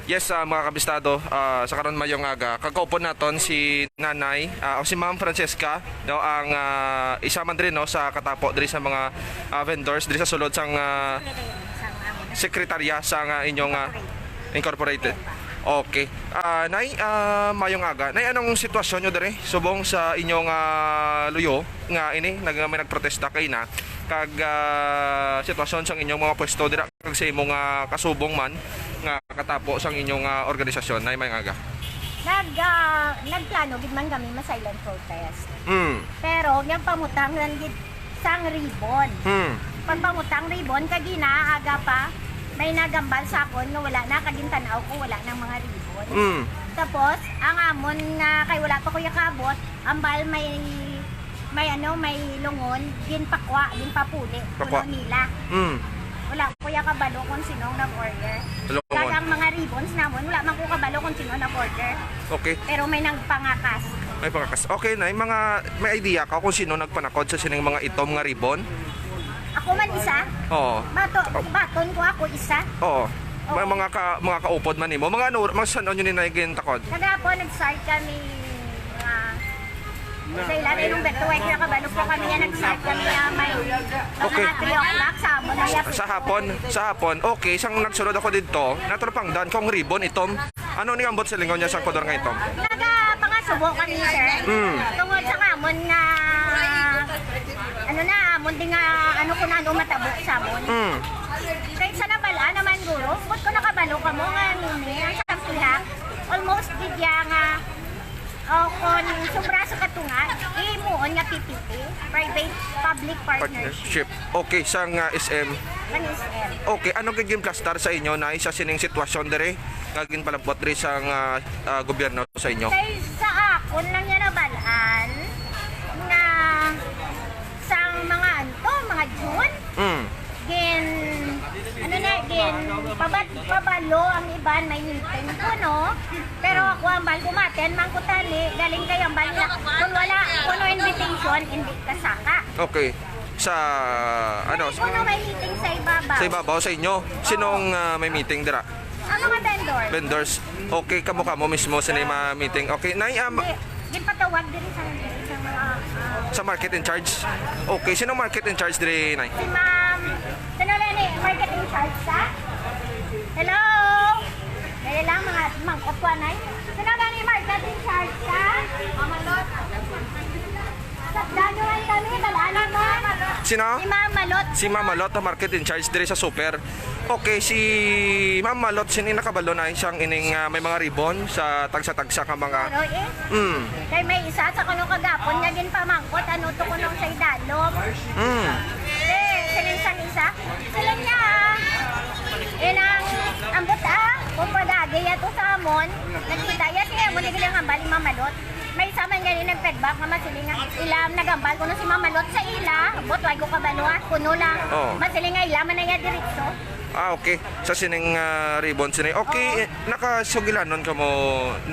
Yes, mga kabistado, sa karon mayong aga, kagaupo naton si Nanay o si Ma'am Francesca, no, ang isa man din no sa katapo diri sa mga vendors diri sa sulod sang sekretarya sa inyong incorporated. Okay. Nay, mayong aga. Nay, anong sitwasyon nyo diri subong sa inyong luyo nga ini may nagprotesta kay na kag sitwasyon sang inyong mga pwesto dira kag sa imong kasubong man nga katapo sang inyong organisasyon. Nay, mayong aga. Nagplano gid man kami ma silent protest. Pero yang pamutang lang gid sang ribbon. Pagpamutang ribbon kagina aga pa may nagambal sa akon nga wala na kaging tanaw ko wala nang mga ribbon. Tapos ang amon nga kay wala pa ko yakabot, ambal may lungon, ginpakwa, ginpapuli, kuno nila. Wala ko yakabalo kung sinong nag-order. Kagang mga ribbons namon, wala man ko kabalo kung sino nag-order. Okay. Pero may nagpangakas. May pangakas. Okay, Nay, may idea ka kung sino nagpanakod sa sining mga itom nga ribbon? Ako man isa? Oo. Baton ko ako isa? Oo. May mga kaupod man nimo. Mga ano, mga saan nyo ninagin takod? Kagapon nag-start kami sa ilan ay nung Berto White na kabalo po kami yan nag-start kami may Okay. mga 3 o'clock sa amon na yapit. Sa hapon. Okay, sang nagsunod ako dito, natulpangdan kong ribbon itom. Ano ni ambot sa lingaw niya sa kodor nga itom? Nagapangasubo kami sir. Tungod sa amon nga amon din nga ko na matabok sa amon. Kahit sa nabala naman guro, but ko nakabalo ka mo nga nini, ang sampiha, almost bigya nga kon sobra sa katunga, imuon nga PPP, private public partnership. Okay, sang SM. Sang SM. Okay, ano gaging plastar sa inyo na isa sining sitwasyon dere? Gaging palabot diri sang gobyerno sa inyo? Kay sa akon lang yan nabalaan nga sang mga mga June. Pabalo ang iban may meeting ko no. Pero ako ang bal kumaten man ko tali galing kay ang bal na kung wala kuno invitation hindi ka saka. Okay. Sa ano? Kuno may meeting sa ibabaw. Sa ibabaw sa inyo. Sinong may meeting dira? Ang mga vendors. Vendors. Okay, kamo mismo sa meeting. Okay, Nay, ginpatawag diri sa mga sa market in charge. Okay, sino market in charge diri, Nay? Si Ma'am. Sino ni market in charge sa? Hello. Dali lang mga mangkotwa nay. Sino ni market in charge sa? Mamalot. Sakdan nyo nga kami, dalanan mo. Sino? Si Ma'am Malot. Si Ma'am Malot, market in charge diri sa super. Okay, si Ma'am Malot, sino nakabalo na siyang ining may mga ribbon sa tagsa-tagsa ka mga... Kay may isa sa kuno kagapon nga din pamangkot, ano to kunong sa idalom. Sining isa. Sila niya ambot kung padagi yato sa amon, nagkita yan siya mo nigilang ambal ni Ma'am Malot. May isa man ganyan nag-feedback nga masilinga ilam nagambal kuno si Ma'am Malot sa ila, ambot wag ko kabalo kuno lang. Masilinga ilam man na ya diretso. Okay. Sa sining ribbon sining. Okay, nakasugilanon ka mo,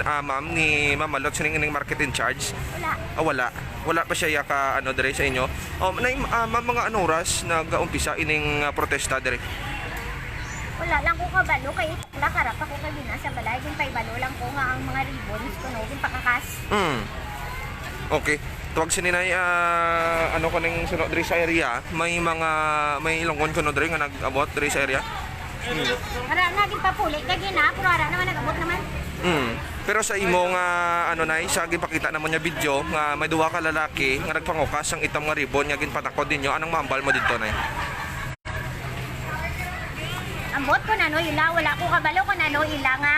ma'am, ni Ma'am Malot sining ining market in charge? Wala. Wala. Wala pa siya ka ano dire sa inyo. Ma'am, mga anong oras nag-umpisa ining protesta dire? Wala lang ko kabalo kay karap ako kay binasa balay yung paibalo lang ko nga ang mga ribbons kuno yung pakakas. Okay. Tuwag sininay ano kaning sunod diri sa area, may ilonggon kuno diri nga nag-abot diri sa area. Ara naging papuli kay gina pero ara naman nag-abot naman. Pero sa imong ano nay, sa gipakita naman niya video nga may duha ka lalaki nga nagpangukas ang itom nga ribbon nga ginpatakod ninyo, anong mambal mo didto nay? Ambot ko nano ila wala ko kabalo ko nano ila nga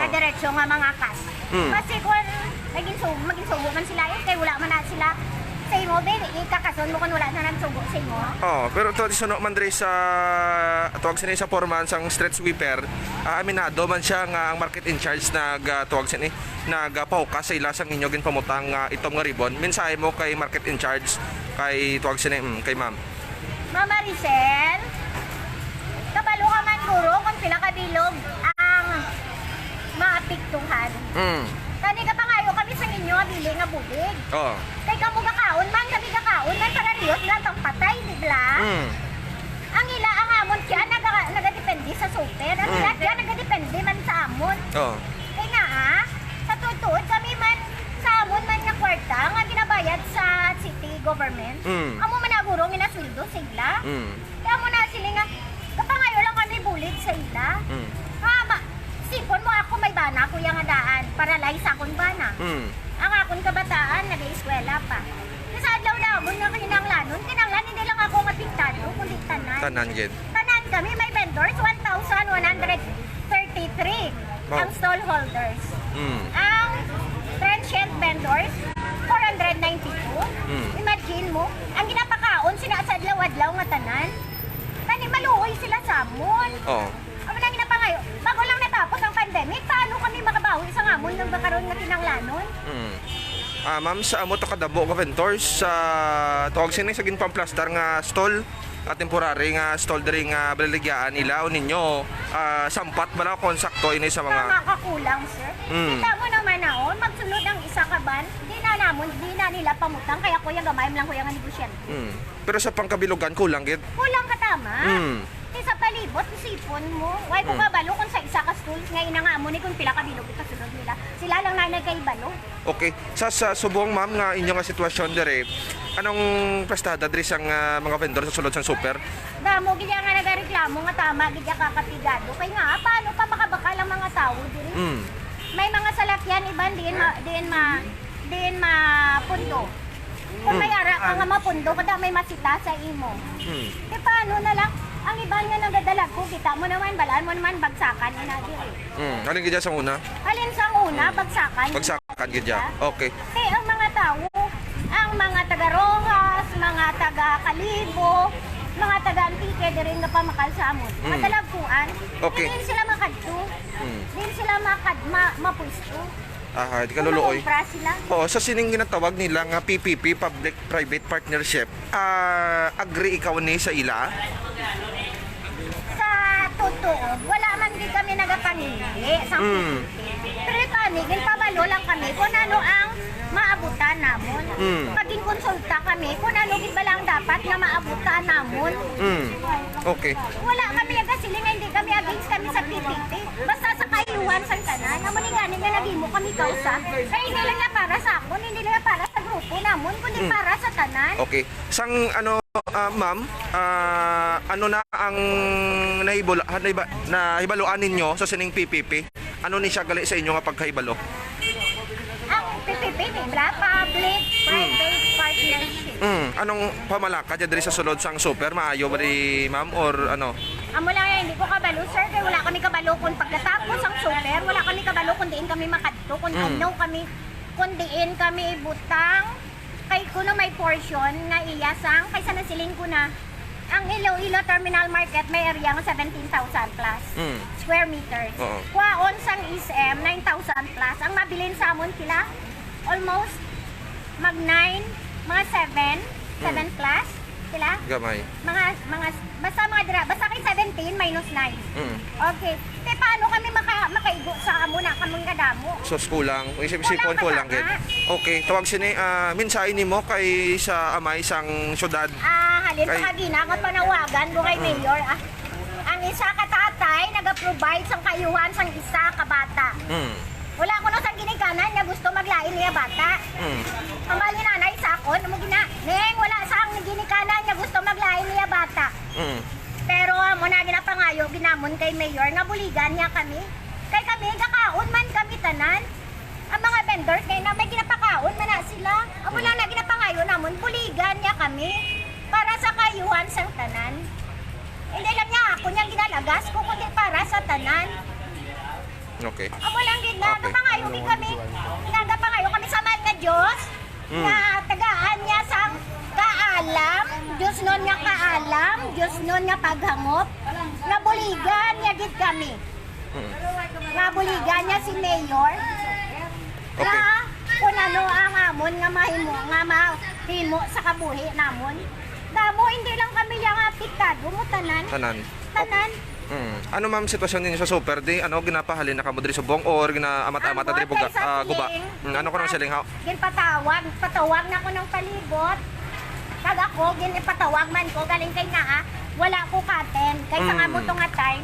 diretso nga mga kas. Kasi kung maging subo man sila kay wala man na sila sa imo ben ikakason mo kun wala na nagsubo sa imo. Pero to suno man diri sa tuwag sini sa foreman sang street sweeper, aminado man siya nga ang market in charge tuwag sini nagapahukas sa ila sang inyo ginpamutang itom nga ribbon. Mensahe mo kay market in charge kay tuwag sini kay ma'am. Ma'am Maricel, kabalo ka man guro kung pila ka bilog ang maapiktuhan. Kani ka pangayo kami sa inyo bili nga bubig. Kay kamo gakaon man kami gakaon man para riyot nga tang patay bigla. Ang ila ang amon kaya nagadepende sa super. Ang ila kaya nagadepende man sa amon. Oh. Kaya nga sa tutuod kami man sa amon man nga kwarta nga ginabayad sa city government. Amo man naguro ginasweldo sila. Kaya mo na sila nga kapangayo lang kami bulit sa ila. Sipon mo ako may bana kuya nga daan para lay sa akong bana. Ang akong kabataan nag-eskwela pa. Kasi adlaw lamon nga kinanglanon hindi lang ako nga pintado kundi tanan. Tanan gid. Tanan kami may vendors 1,133 ang stall holders. Ang transient vendors 492. Imagine mo, ang ginapakaon sila sa adlaw-adlaw nga tanan. Tani maluoy sila sa amon. Oh. Amo na ginapangayo. Bago lang natapos ang pandemic, paano kami makabawi sa amon ng bakaron nga kinanglanon? Ma'am, sa amo to kadabo ka vendors sa tawag sini sa ginpamplastar nga stall at temporary nga stall diri nga baligyaan nila o ninyo sampat bala konsakto ini sa mga Nakakakulang, sir. Kita mo naman naon, magsulod ang isa ka ban, di na nila pamutang, kaya kuya gamay lang kuya nga negosyante. Pero sa pangkabilugan kulang gid. Kulang ka tama. Sa palibot, sipon mo. Why kung kabalo kung sa isa ka stools, ngayon na nga mo ni kung pila kabilog ikasunod nila. Sila lang na nagkaibalo. Okay. Sa subong ma'am nga inyo nga sitwasyon dire, anong prestada diri sang mga vendor sa sulod sang super? Damo, gilya nga nagareklamo nga tama, gilya kakapigado. Kaya nga, paano pa makabakal ang mga tao diri? May mga salakyan, iban din mapundo. Kung may ara ka nga mapundo, kada may masita sa imo. E paano na lang? Ang iba nga nagadalag ko, kita mo naman, balaan mo naman, bagsakan na diri. Alin gid sa una? Alin sa una, bagsakan. Bagsakan gid ya. Okay. Eh, ang mga tao, ang mga taga-Rojas, mga taga-Kalibo, mga taga-Antique, din nga pamakal sa amon. Madalagpuan. Okay. Hindi sila makadto. Hindi sila mapuisto. Di ka luluoy. Kumpra sila. Oo, sa sining ginatawag nila nga PPP, Public-Private Partnership, agree ikaw ni sa ila? Sa totoo, wala man din kami nagapangili sa Pero panigil, pabalo lang kami kung ano ang maabutan namon. Maging konsulta kami kung ano gid ba lang dapat nga maabutan namon. Okay. Wala kami kasi nga hindi kami against kami sa PPP. Basta sa kayuhan sa tanan, amo ni gani nga nagimo kami kausa. Kaya hindi lang nga para sa ako, hindi lang nga para sa grupo namon, kundi para sa tanan. Okay. Sang ano ma'am, ano na ang nahibaluan ninyo sa sining PPP? Ano ni siya gali sa inyo nga pagkahibalo? Ang PPP nila, Public-Private Partnership. Anong pamalaka dyan diri sa sulod sang super? Maayo ba di ma'am or ano? Amo lang yan, hindi ko kabalo sir, kaya wala kami kabalo kung pagkatapos ang super, wala kami kabalo kung diin kami makadto, kung kung diin kami butang, kay kuno may portion nga iyasang, kaysa nasiling ko na, ang Iloilo Terminal Market may area nga 17,000 plus square meters. Kwaon sang ISM, 9,000 plus. Ang mabilin sa amon sila, almost mag-9, mga 7 plus sila. Gamay. Basta kay 17 minus 9. Okay. Te paano kami makaigo sa amo na kamong kadamo? So kulang, isip-isipon kulang gid. Okay, tawag sini mensahe nimo kay sa amay sang syudad. Halin pa ginakot panawagan ko kay Mayor. Ang isa ka tatay naga-provide sang kayuhan sang isa ka bata. Wala ko na sang ginikanan nga gusto maglain niya bata. Ang bali nanay sa akon, mo gina, neng wala sang ginikanan nga gusto maglain niya bata. Pero mo na ginapangayo ginamon kay Mayor nga buligan niya kami. Kay kami kakaon man kami tanan. Ang mga vendors kay na may ginapakaon man na sila. Amo lang na ginapangayo namon buligan niya kami para sa kayuhan sang tanan. Hindi lang niya ako niyang ginalagas ko kundi para sa tanan. Okay. Amo lang gid na napangayo gid kami. Nagapangayo kami sa man nga Dios. Nga tagaan niya sang kaalam, Diyos nun nga kaalam, Diyos nun nga paghangop. Nabuligan niya gid kami. Nabuligan niya si Mayor. Okay. Na kung ano ang amon nga mahimo sa kabuhi namon. Damo hindi lang kami yang apektado mo tanan. Tanan. Ano ma'am sitwasyon ninyo sa super di ano ginapahalin na kamo diri subong or ginaamat-amat diri guba? Ano ko nang siling ha? Patawag na ko ng palibot. Kag ako ipatawag man ko galing kay naa, wala ko katen. Kaysa nga mo to nga time,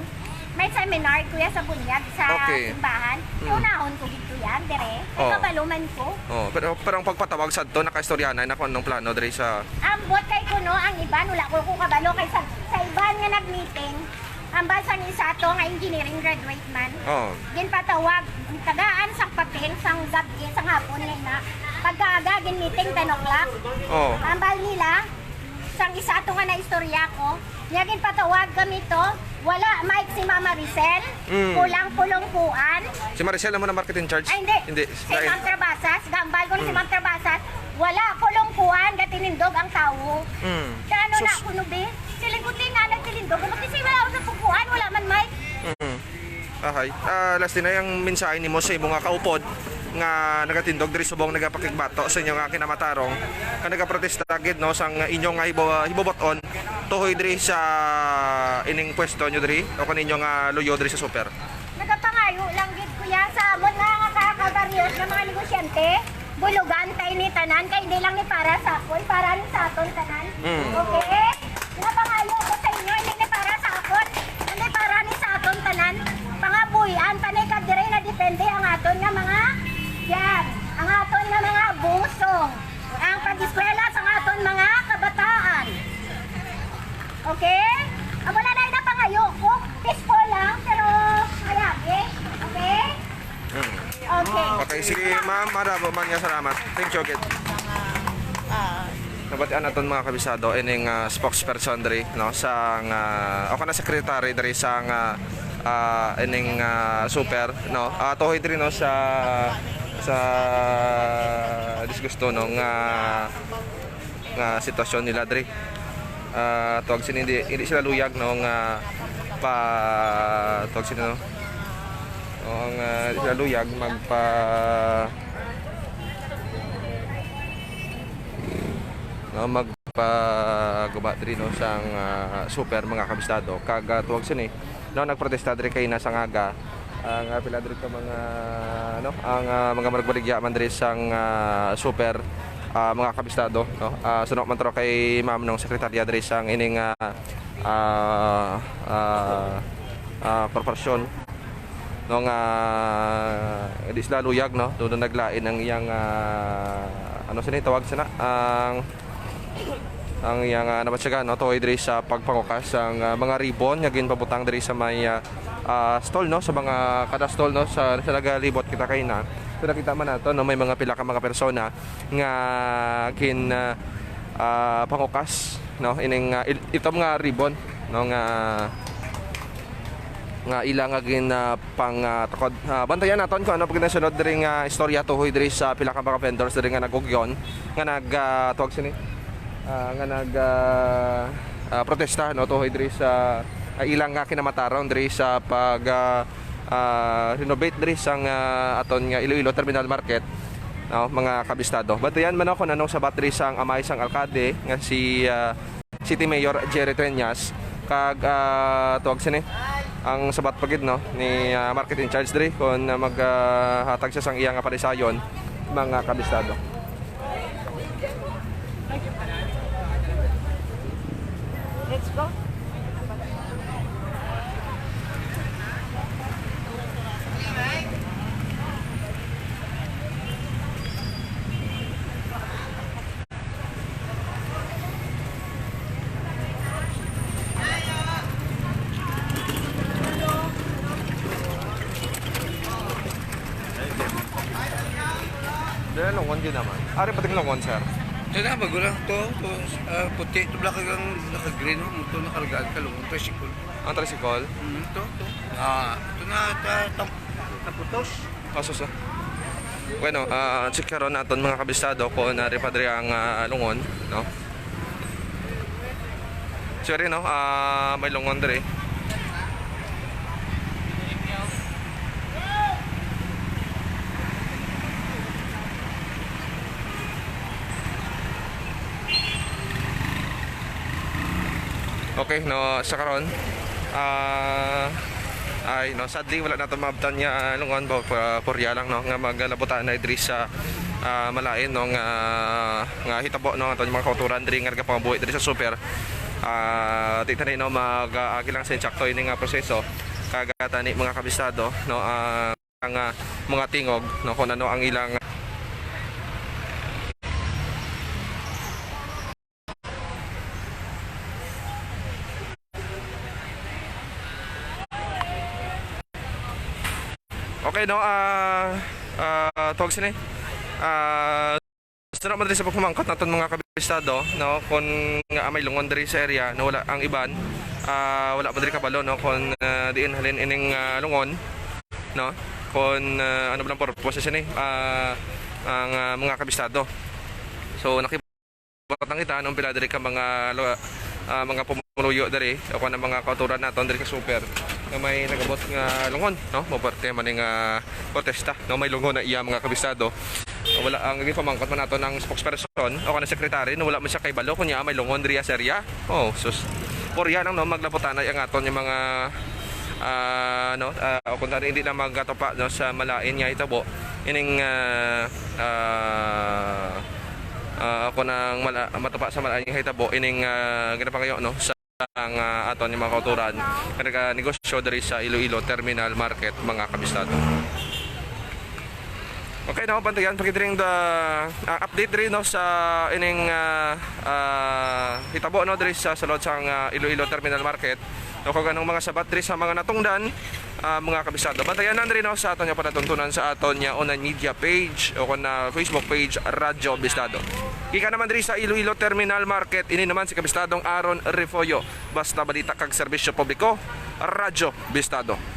may seminar kuya sa bunyag sa Okay. simbahan. Unahon ko dito yan, dire. Oh. Kabaluman ko. Oh, pero ang pagpatawag sa to nakaistoryanan na kung anong plano diri sa Ambot kay kuno ang iban wala ko kabalo kay sa iban nga nag-meeting. Ang basang isa to nga engineering graduate man. oh. Gin patawag tagaan sang papel sang gabi sang hapon nga na. Pagkaaga gin meeting 10 o'clock. Oh. Ambal nila sang isa to nga na istorya ko. Nya gin patawag kami to. Wala mic si Mama Ricel. Kulang pulong-puan. Si Maricel naman ang marketing charge? Ay, hindi. Hindi. Si Ma'am Trabasas, gambal ko na si Ma'am Trabasas, wala kulong-kuhan, gatinindog ang tao. Kaya ano na Sus. ako no, be? Silingkutin na nagtilindog. Kung kasi wala ako sa pupuan, wala man mic. Ahay. Last din na yung mensahe ni mo sa imong nga kaupod nga nagatindog diri subong nagapakigbato sa inyo nga kinamatarong ka nagaprotesta gid no sang inyong nga hiboboton tuhoy diri sa ining pwesto nyo diri o kaninyo nga luyo diri sa super. Nagapangayo lang gid kuya sa amon nga kakabaryos ng mga negosyante. Bulugan tayo ni tanan, kay hindi lang ni para sa akon, para ni sa aton tanan. Okay? Nagapangayo ko sa inyo, hindi ni para sa akon, hindi para ni sa aton tanan. Pangabuyan, panay ka dire na depende ang aton nga mga yan, ang aton nga mga busong, ang pag-eskwela sa aton mga kabataan. Okay? Ang wala na yung napangayo ko, peaceful lang, pero mayagi. Okay? Okay. Okay, sige ma'am, marabo man nga salamat. Thank you again. Nabatian naton mga kabisado ining spokesperson diri no sang o kana secretary diri sang ining super no. Tuhoy diri no sa disgusto no nga sitwasyon nila diri. Tuwag sini hindi sila luyag no nga tuwag sini no. Ang sila luyag magpaguba diri no sang super mga kabistado kag tuwag sini no nagprotesta diri kay nasa ngaga ang pila diri ka mga no ang mga maragbaligya man diri sang super mga kabistado no sunod man tro kay ma'am nung sekretarya diri sang ining korporasyon no nga di sila luyag no doon naglain ang iyang ano sini tawag sana ang iyang nabatsagan no tuoy diri sa pagpangukas ang mga ribbon nga ginpabutang diri sa may stall no sa mga kada stall no sa nagalibot kita kay na so nakita man nato no may mga pila ka mga persona nga kin pangukas no ining itom nga ribbon no nga ilang agin pang takod bantayan naton kung ano pag nasunod diri nga istorya tuhoy diri sa pila ka mga vendors diri nga nagugyon nga tuwag sini nga protesta no tuhoy diri sa ilang nga kinamataron diri sa pag renovate diri sang aton nga Iloilo Terminal Market no mga kabistado. Bantayan man ako nanong sa battery sang amay sang alkade nga si City Mayor Jerry Treñas kag tuwag sini ang sabat pagid no ni marketing charge diri kon maghatag siya sang iyang palisayon mga kabistado. Let's go. Dala longon din naman. Ari pating longon sir. Ito na, magulang to. Puti, ito black kang naka-green mo. Ito nakaragaan ka lumang tricycle. Ang tricycle. Ito. Ito na, taputos. Kasos na. Bueno, check karon naton mga kabistado kung nari pa diri ang lungon, no? Sorry no, may lungon diri. Okay, no, sa karon ay no sadly wala nato maabtan niya lungon ba porya lang no nga maglabutan na diri sa malain no nga hitabo no aton mga kauturan diri nga pangabuhi diri sa super titanay no mag-agi lang sa insakto ini nga proseso kagata ni mga kabisado no ang mga tingog no kung ano ang ilang Okay no tuwag sini gusto naman rin sa pagmamangkot natin mga kabistado no kung nga may lungon diri sa area no wala ang iban wala pa diri kabalo no kung diin halin ining lungon no kung ano ba lang purpose sini ang mga kabistado so nakibatan kita anong pila diri ka mga pumunuyo diri o kung mga kauturan naton diri ka super na may nagabot nga lungon no maparte man nga protesta no may lungon na iya mga kabistado wala ang naging pamangkot man nato ng spokesperson o kana sekretary no wala man siya kay balo kunya may lungon diri sa area oh sus porya nang no maglaputanay ang aton yung mga no o kung hindi na magatopa no sa malain nga itabo ining ako nang matupa sa malain nga itabo ining ginapa kayo no sa ang aton yung mga kauturan nga negosyo diri sa Iloilo Terminal Market mga kabistado. Okay na pantayan pakitring the update rin no sa ining hitabo no diri sa salod sa Iloilo Terminal Market no kung anong mga sabat diri sa mga natungdan mga kabisado. Bantayan na rin no sa aton yung panatuntunan sa aton yung online media page o kung Facebook page Radyo Bistado. Ika naman diri sa Iloilo Terminal Market ini naman si kabistadong Aaron Refollo basta balita kag serbisyo publiko Radyo Bistado.